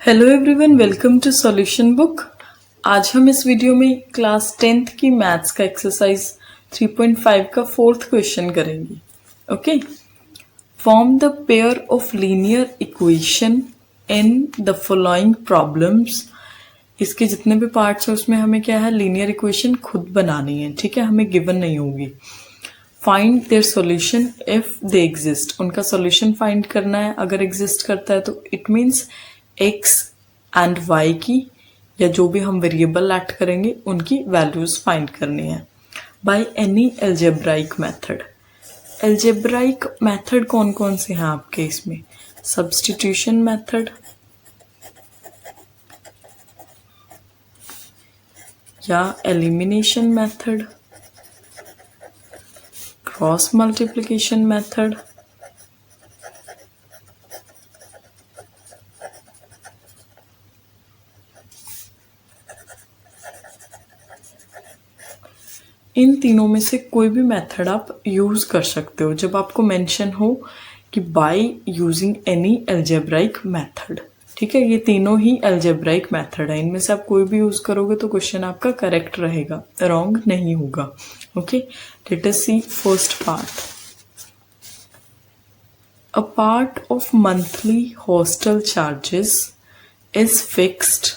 Hello everyone, welcome to solution book. आज हम इस वीडियो में क्लास 10th की मैथ्स का एक्सरसाइज 3.5 का फोर्थ क्वेश्चन करेंगे। Okay, form the pair of linear equation in the following problems. इसके जितने भी पार्ट्स हैं उसमें हमें क्या है, लीनियर इक्वेशन खुद बनानी है। ठीक है, हमें गिवन नहीं होगी। Find their solution if they exist. उनका सॉल्यूशन फाइंड करना है। अगर एग्जिस्ट करता है तो it means x and y की, या जो भी हम वेरिएबल ऐड करेंगे उनकी वैल्यूज फाइंड करनी है by any algebraic method. Algebraic method कौन कौन से हैं आपके इसमें? सब्स्टिट्यूशन मेथड, या elimination method, cross multiplication method, इन तीनों में से कोई भी मेथड आप यूज कर सकते हो जब आपको मेंशन हो कि by using any algebraic method. ठीक है, ये तीनों ही एल्जेब्राइक मेथड है। इनमें से आप कोई भी यूज करोगे तो क्वेश्चन आपका करेक्ट रहेगा, रॉन्ग नहीं होगा। Okay, let us see first part. A part of monthly hostel charges is fixed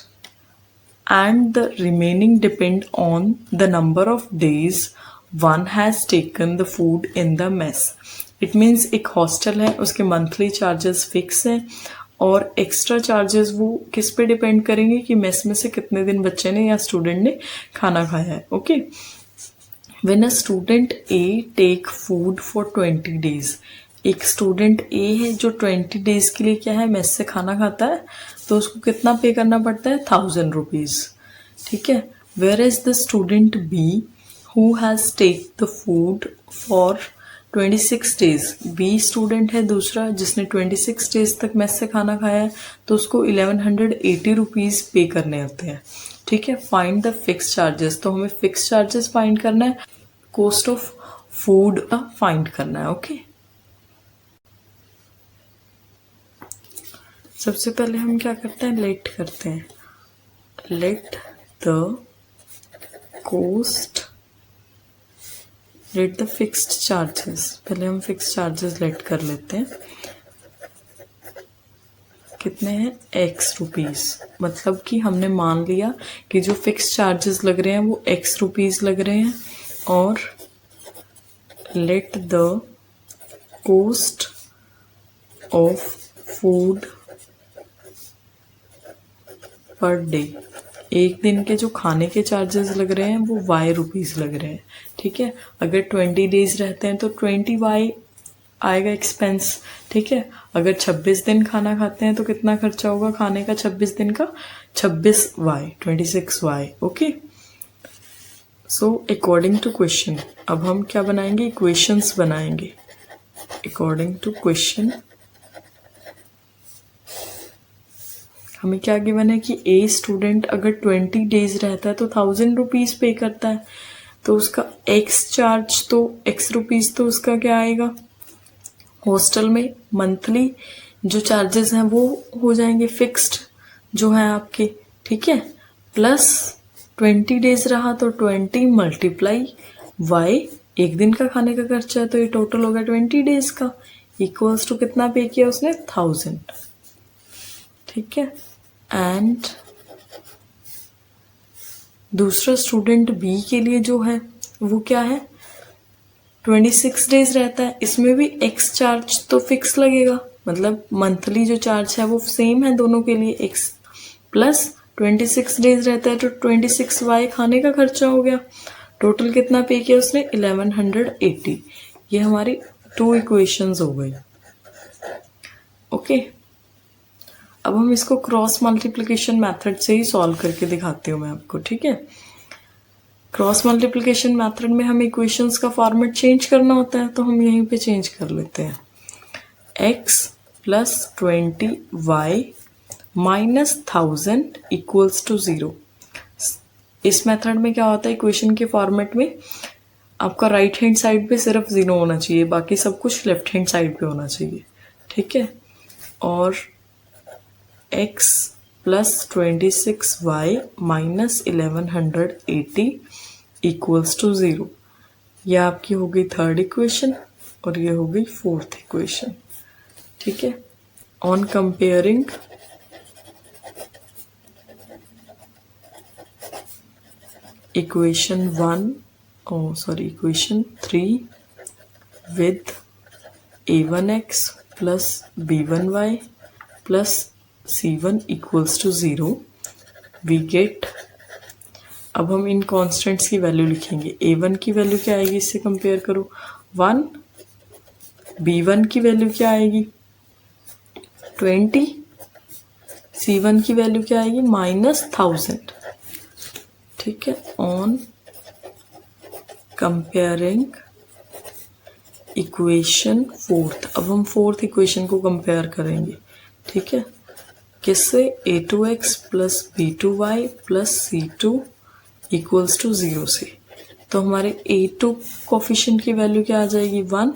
and the remaining depend on the number of days one has taken the food in the mess. It means एक hostel है, उसके monthly charges fix हैं और extra charges वो किस पे depend करेंगे कि मेस में से कितने दिन बच्चे ने या स्टूडेंट ने खाना खाया है। Okay, when a student A take food for 20 days, एक स्टूडेंट ए है जो 20 days के लिए क्या है, मेस से खाना खाता है, तो उसको कितना पे करना पड़ता है? 1000 रुपीज। ठीक है, where is the student B who has take the food for 26 days। B student है दूसरा जिसने 26 days तक मेस से खाना खाया है, तो उसको 1180 रुपीज पे करने होते हैं। ठीक है, फाइंड द फिक्स चार्जेस। तो हमें फिक्स चार्जेस फाइंड करना है, कॉस्ट ऑफ फूड फाइंड करना है। ओके, सबसे पहले हम क्या करते हैं, लेट करते हैं। Let the cost, let the fixed charges. पहले हम फिक्स्ड चार्जेस लेट कर लेते हैं। कितने हैं? X rupees. मतलब कि हमने मान लिया कि जो फिक्स चार्जेस लग रहे हैं वो एक्स रुपीज लग रहे हैं, और let the cost of food per day, एक दिन के जो खाने के चार्जेस लग रहे हैं वो वाई रुपीज लग रहे हैं। ठीक है, अगर 20 days रहते हैं तो 20 वाई आएगा एक्सपेंस। ठीक है, अगर 26 दिन खाना खाते हैं तो कितना खर्चा होगा खाने का 26 दिन का? 26 y, 26 y. Okay, so according to question अब हम क्या बनाएंगे, इक्वेशंस बनाएंगे। अकॉर्डिंग टू क्वेश्चन हमें क्या गिवन है कि ए स्टूडेंट अगर 20 days रहता है तो 1000 रुपीज पे करता है, तो उसका एक्स चार्ज तो एक्स रुपीज तो उसका क्या आएगा, हॉस्टल में मंथली जो चार्जेस हैं वो हो जाएंगे फिक्स्ड जो है आपके। ठीक है, प्लस 20 days रहा तो 20 मल्टीप्लाई वाई, एक दिन का खाने का खर्चा है, तो ये टोटल होगा 20 days का, इक्वल्स टू कितना पे किया उसने? 1000। ठीक है, एंड दूसरा स्टूडेंट बी के लिए जो है वो क्या है, 26 days रहता है, इसमें भी एक्स चार्ज तो फिक्स लगेगा, मतलब मंथली जो चार्ज है वो सेम है दोनों के लिए, एक्स प्लस 26 days रहता है तो 26 वाई खाने का खर्चा हो गया। टोटल कितना पे किया उसने? 1180। ये हमारी 2 इक्वेशंस हो गई। ओके, अब हम इसको क्रॉस मल्टीप्लिकेशन मेथड से ही सॉल्व करके दिखाती हूँ मैं आपको। ठीक है, क्रॉस मल्टीप्लिकेशन मेथड में हमें इक्वेशंस का फॉर्मेट चेंज करना होता है, तो हम यहीं पे चेंज कर लेते हैं। x plus 20y minus 1000 equals to 0। इस मेथड में क्या होता है, इक्वेशन के फॉर्मेट में आपका राइट हैंड साइड पे सिर्फ 0 होना चाहिए, बाकी सब कुछ लेफ्ट हैंड साइड पे होना चाहिए। ठीक है, और x plus 26y minus 1180 equals to 0। यह आपकी हो गई थर्ड इक्वेशन और ये हो गई फोर्थ इक्वेशन। ठीक है, on comparing equation 3 with a1x plus b1y plus c1 equals to 0 we get, अब हम इन कॉन्स्टेंट्स की वैल्यू लिखेंगे। a1 की वैल्यू क्या आएगी, इससे कंपेयर करो 1, b1 की वैल्यू क्या आएगी 20, c1 की वैल्यू क्या आएगी -1000। ठीक है, ऑन कंपेयरिंग इक्वेशन फोर्थ, अब हम फोर्थ इक्वेशन को कंपेयर करेंगे। ठीक है, किससे, a2x plus b2y plus c2 equals to 0 से। तो हमारे a2 कोफिशिएंट की वैल्यू क्या आ जाएगी 1,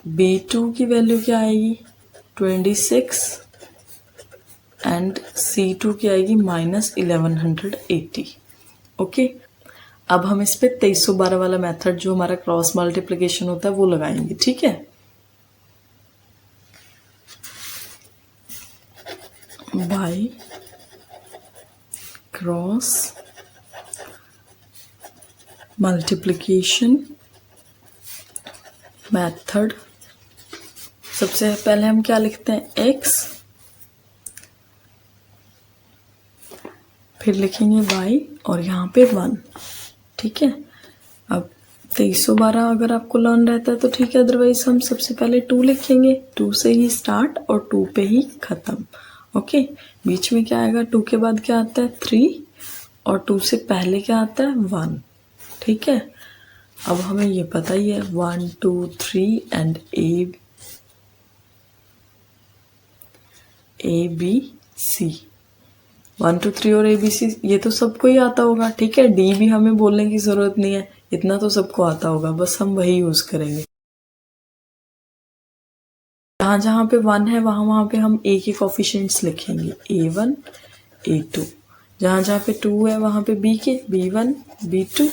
b2 की वैल्यू क्या आएगी 26 एंड c2 की आएगी -1180। ओके, अब हम इस पे 2312 वाला मेथड जो हमारा क्रॉस मल्टीप्लिकेशन होता है वो लगाएंगे। ठीक है, बाय क्रॉस मल्टीप्लिकेशन मेथड सबसे पहले हम क्या लिखते हैं x, फिर लिखेंगे y और यहाँ पे 1। ठीक है, अब 2312 अगर आपको लर्न रहता है तो ठीक है, अदरवाइज हम सबसे पहले 2 लिखेंगे, 2 से ही स्टार्ट और 2 पे ही खत्म। ओके, बीच में क्या आएगा, 2 के बाद क्या आता है 3 और 2 से पहले क्या आता है 1। ठीक है, अब हमें ये पता ही है 1 2 3 एंड ए बी सी, 1 2 3 और ABC ये तो सबको ही आता होगा। ठीक है, D भी हमें बोलने की जरूरत नहीं है, इतना तो सबको आता होगा, बस हम वही यूज करेंगे। जहाँ जहाँ पे 1 है वहाँ पे हम A के कोफिशिएंट्स लिखेंगे, A1 A2। जहाँ जहाँ पे 2 है वहाँ पे B के, B1 B2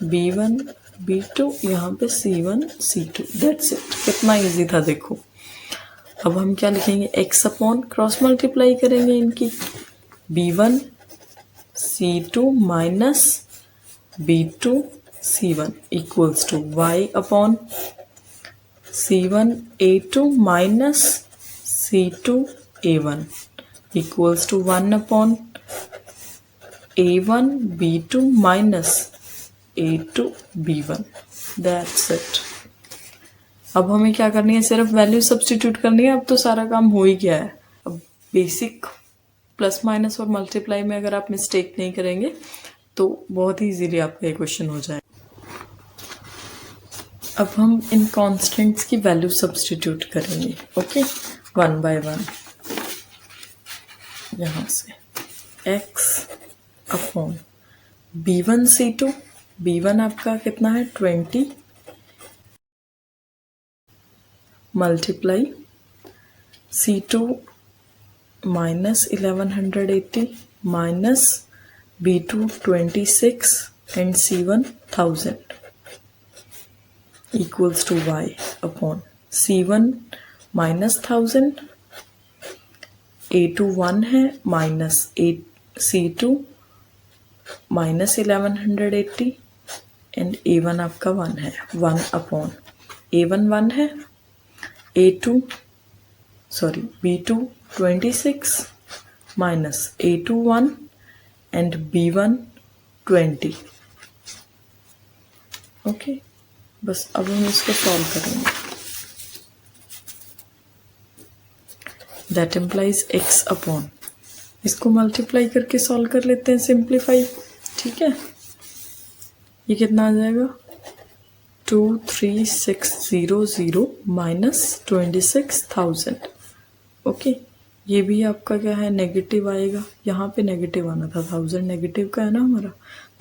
B1 B2, यहाँ पे C1 C2। दैट्स इट, कितना इजी था देखो। अब हम क्या लिखेंगे, x अपॉन क्रॉस मल्टीप्लाई करेंगे इनकी, b1 c2 minus b2 c1 equals to y upon c1 a2 minus c2 a1 equals to 1 upon a1 b2 minus a2 b1। That's it. अब हमें क्या करनी है, सिर्फ वैल्यू सब्स्टिट्यूट करनी है। अब तो सारा काम हो ही गया है। अब बेसिक प्लस माइनस और मल्टीप्लाई में अगर आप मिस्टेक नहीं करेंगे तो बहुत ही इजीली आपका ये क्वेश्चन हो जाए। अब हम इन कॉन्स्टेंट्स की वैल्यू सब्स्टिट्यूट करेंगे। ओके, 1 बाय 1 यहाँ से x upon b1 c2, b1 आपका कितना है 20 multiply c2 minus 1180 minus b2 26 and c1 1000 equals to y upon c1 minus 1000, a2 1 है minus c2 minus 1180 and a1 आपका 1 है, 1 अपॉन a1 1 है, b2 26 minus a2 1 and b1 20। Okay, बस अब हम इसको सॉल्व करेंगे। दैट इम्प्लाइज x अपॉन, इसको मल्टीप्लाई करके सॉल्व कर लेते हैं, सिंप्लीफाई। ठीक है, ये कितना आ जाएगा 23600 माइनस 26,000। ओके, ये भी आपका क्या है नेगेटिव आएगा, यहाँ पे नेगेटिव आना था, 1000 नेगेटिव का है ना हमारा,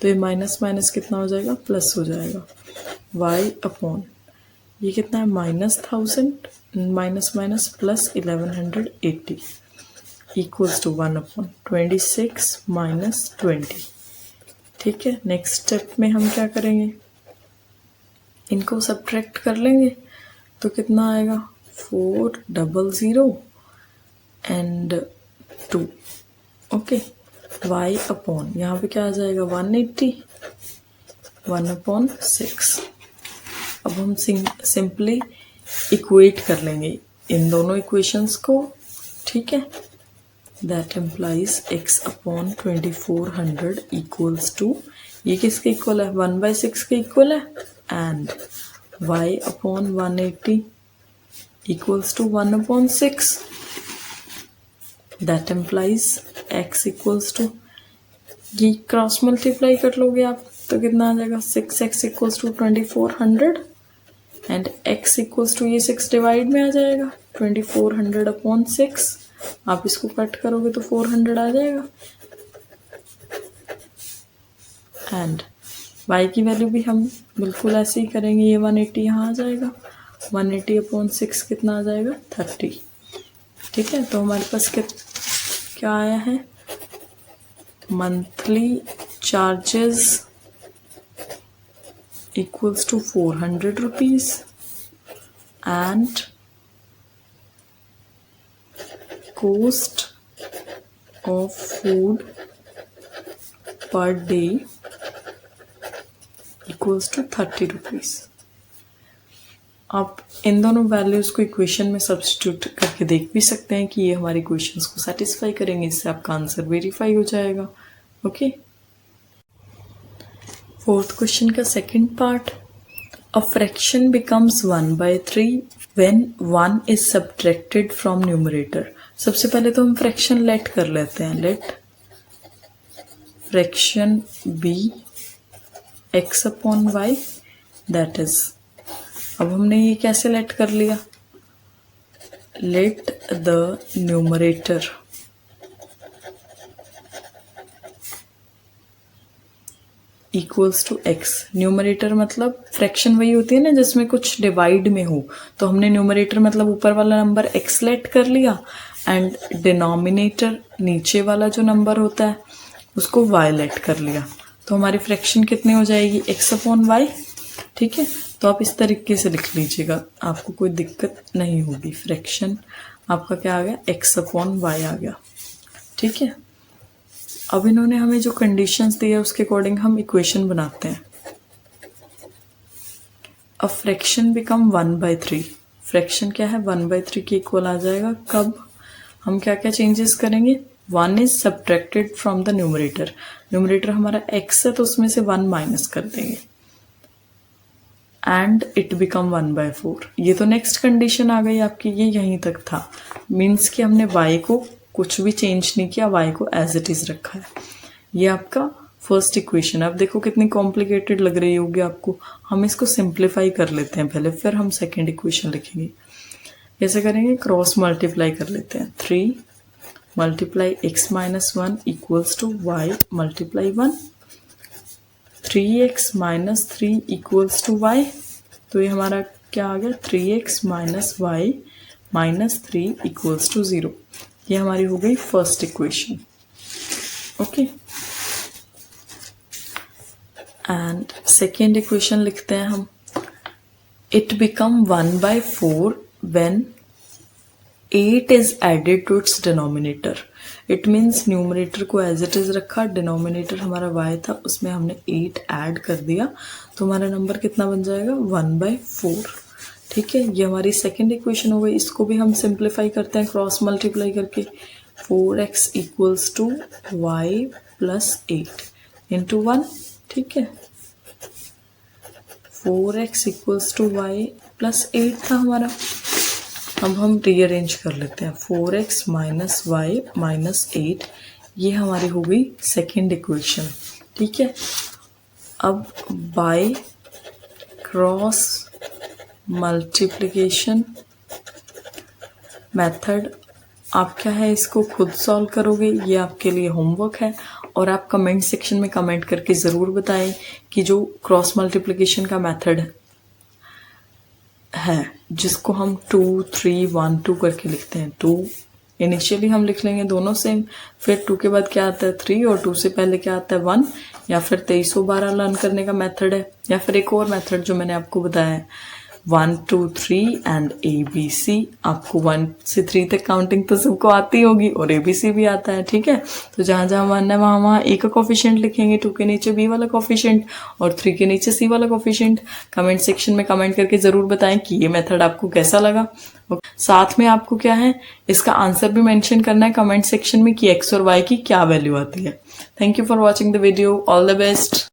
तो ये माइनस माइनस कितना हो जाएगा प्लस हो जाएगा। y अपॉन ये कितना है -1000 minus minus plus 1180 equals to 1/26 minus 20। ठीक है, नेक्स्ट स्टेप में हम क्या करेंगे, इनको सब्ट्रैक्ट कर लेंगे तो कितना आएगा 400 एंड 2। ओके, y अपॉन यहाँ पे क्या आ जाएगा 180 1/6। अब हम सिंपली इक्वेट कर लेंगे इन दोनों इक्वेशंस को। ठीक है, that implies x upon 2400 equals to, ये किसके इक्वल है 1/6 के इक्वल है, and y upon 180 equals to 1/6। That implies x equals to, ये क्रॉस मल्टीप्लाई कर लोगे आप तो कितना आ जाएगा 6x equals to 2400 and x equals to, ये 6 डिवाइड में आ जाएगा 2400/6। आप इसको कट करोगे तो 400 आ जाएगा, एंड y की वैल्यू भी हम बिल्कुल ऐसे ही करेंगे, ये 180 यहाँ आ जाएगा, 180/6 कितना आ जाएगा 30। ठीक है, तो हमारे पास क्या आया है, monthly charges equals to 400 rupees and cost of food per day equals to 30 rupees। आप इन दोनों वैल्यूज को इक्वेशन में सब्स्टिट्यूट करके देख भी सकते हैं कि ये हमारे इक्वेशंस को सेटिस्फाई करेंगे, इससे आपका आंसर वेरीफाई हो जाएगा। ओके, फोर्थ क्वेश्चन का second part, a fraction becomes 1/3 when 1 is subtracted from numerator. सबसे पहले तो हम फ्रैक्शन लेट कर लेते हैं, let fraction be x upon y, that is, अब हमने ये कैसे लेट कर लिया, let the numerator equals to x। Numerator मतलब फ्रैक्शन वही होती है ना जिसमें कुछ डिवाइड में हो, तो हमने न्यूमरेटर मतलब ऊपर वाला नंबर x लेट कर लिया एंड डिनोमिनेटर नीचे वाला जो नंबर होता है उसको y लेट कर लिया, तो हमारी फ्रैक्शन कितनी हो जाएगी x अपॉन वाई। ठीक है, तो आप इस तरीके से लिख लीजिएगा, आपको कोई दिक्कत नहीं होगी। फ्रैक्शन आपका क्या आ गया, x अपॉन वाई आ गया। ठीक है, अब इन्होंने हमें जो कंडीशंस दी है उसके अकॉर्डिंग हम इक्वेशन बनाते हैं। अ फ्रैक्शन बिकम 1/3, फ्रैक्शन क्या है 1/3 के इक्वल आ जाएगा, कब हम क्या क्या चेंजेस करेंगे, 1 is subtracted from the numerator, numerator हमारा x है तो उसमें से 1 माइनस कर देंगे, एंड इट बिकम 1/4। ये तो नेक्स्ट कंडीशन आ गई आपकी, ये यहीं तक था, मीन्स कि हमने y को कुछ भी चेंज नहीं किया, y को एज इट इज रखा है। ये आपका फर्स्ट इक्वेशन। अब देखो कितनी कॉम्प्लिकेटेड लग रही होगी आपको, हम इसको सिंप्लीफाई कर लेते हैं पहले, फिर हम सेकेंड इक्वेशन लिखेंगे। कैसे करेंगे, क्रॉस मल्टीप्लाई कर लेते हैं, 3 multiply x minus 1 equals to y multiply 1, 3x minus 3 equals to y, तो ये हमारा क्या आ गया 3x minus y minus 3 equals to 0। ये हमारी हो गई first equation. Okay, and second equation लिखते हैं हम, it become 1/4 when 8 is added to its denominator. It means numerator को एज इट इज रखा, डिनोमिनेटर हमारा y था उसमें हमने 8 ऐड कर दिया, तो हमारा नंबर कितना बन जाएगा 1/4। ठीक है, ये हमारी सेकेंड इक्वेशन हो गई। इसको भी हम सिंप्लीफाई करते हैं क्रॉस मल्टीप्लाई करके, 4x equals to y plus 8 into 1। ठीक है, 4x equals to y plus 8 था हमारा। अब हम रीअरेंज कर लेते हैं, 4x माइनस वाई माइनस 8, ये हमारी हो गई सेकेंड इक्वेशन। ठीक है, अब बाय क्रॉस मल्टीप्लिकेशन मेथड आप क्या है इसको खुद सॉल्व करोगे, ये आपके लिए होमवर्क है, और आप कमेंट सेक्शन में कमेंट करके ज़रूर बताएं कि जो क्रॉस मल्टीप्लिकेशन का मेथड है जिसको हम 2 3 1 2 करके लिखते हैं। 2 इनिशियली हम लिख लेंगे दोनों सेम, फिर 2 के बाद क्या आता है 3 और 2 से पहले क्या आता है 1, या फिर 2312 लर्न करने का मेथड है, या फिर एक और मेथड जो मैंने आपको बताया है 1 2 3 एंड ABC। आपको 1 से 3 तक काउंटिंग तो सबको आती होगी और ABC भी आता है, ठीक है। तो जहां जहां 1 है वहां A का कोफिशिएंट लिखेंगे, 2 के नीचे B वाला कोफिशिएंट और 3 के नीचे C वाला कोफिशिएंट। कमेंट सेक्शन में कमेंट करके जरूर बताएं कि ये मेथड आपको कैसा लगा। साथ में आपको क्या है, इसका आंसर भी मेंशन करना है कमेंट सेक्शन में कि x और y की क्या वैल्यू आती है। Thank you for watching the video. All the best.